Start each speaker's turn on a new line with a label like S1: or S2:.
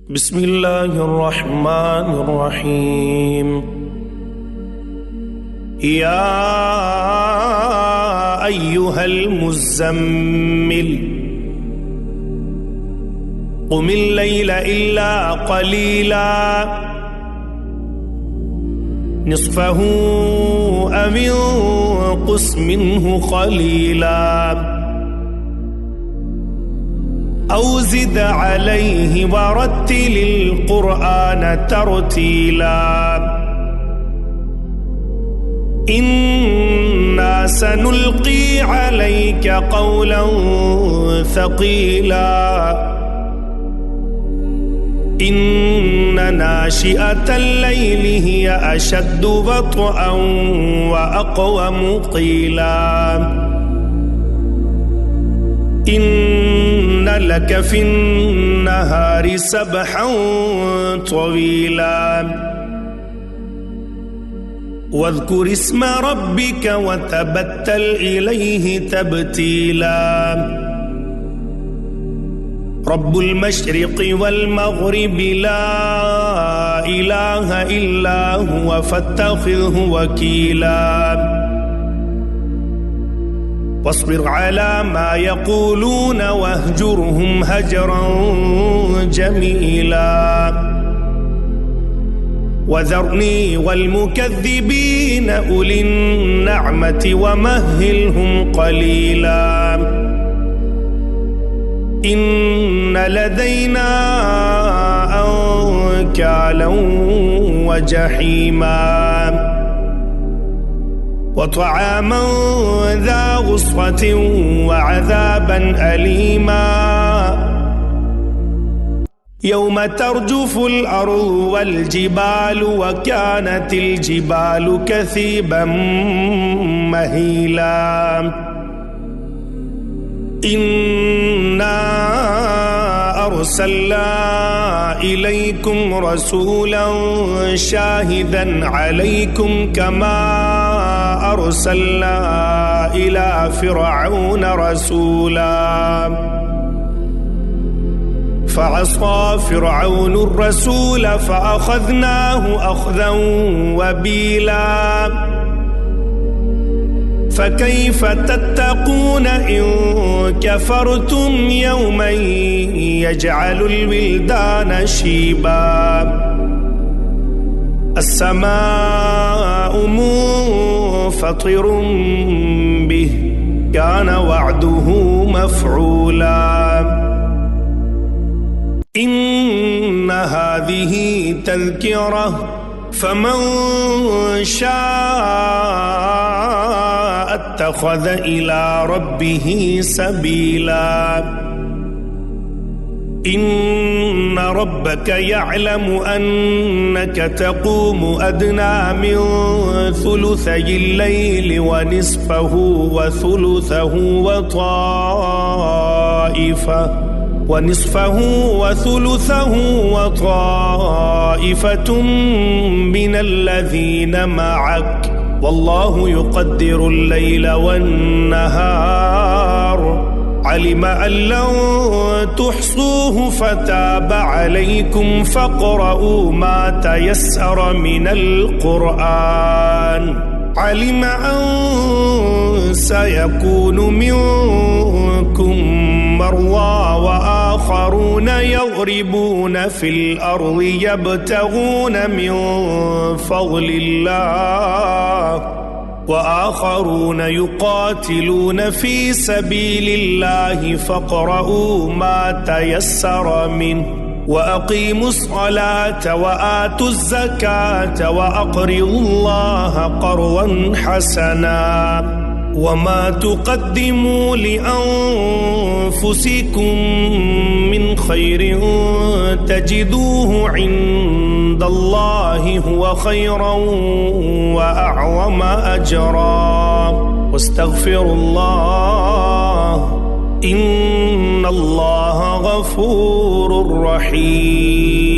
S1: بسم الله الرحمن الرحيم. يا أيها المزمل قم الليل إلا قليلا نصفه أو انقص منه قليلا أو زد عليه ورتل القرآن ترتيلا إنا سنلقي عليك قولا ثقيلا إن ناشئة الليل هي أشد وطئا وأقوم قيلا إن لك في النهار سبحا طويلا واذكر اسم ربك وتبتل إليه تبتيلا رب المشرق والمغرب لا إله إلا هو فاتخذه وكيلا واصبر على ما يقولون واهجرهم هجرا جميلا وذرني والمكذبين أولي النعمة ومهلهم قليلا إن لدينا أنكالا وجحيما وطعاما ذا غصة وعذابا أليما يوم ترجف الأرض والجبال وكانت الجبال كثيبا مهيلا إنا أرسلنا إليكم رسولا شاهدا عليكم كما أرسلنا إلى فرعون رسولا فعصى فرعون الرسول فأخذناه أخذا وبيلا فكيف تتقون إن كفرتم يوما يجعل الولدان شيبا السماء منفطر به كان وعده مفعولا إن هذه تذكرة فمن شاء اتخذ إلى ربه سبيلا إن ربك يعلم أنك تقوم أدنى من ثلثي الليل ونصفه وثلثه وطائفة من الذين معك والله يقدر الليل والنهار علم أن لن تحصوه فتاب عليكم فاقرؤوا ما تيسر من القرآن علم أن سيكون منكم مرضى وآخرون يضربون في الأرض يبتغون من فضل الله وآخرون يقاتلون في سبيل الله فاقرؤوا ما تيسر منه وأقيموا الصلاة وآتوا الزكاة وأقرضوا الله قرضا حسنا وما تقدموا لأنفسكم من خير تجدوه عند الله هو خيرا وأعظم أجرا واستغفروا الله إن الله غفور رحيم.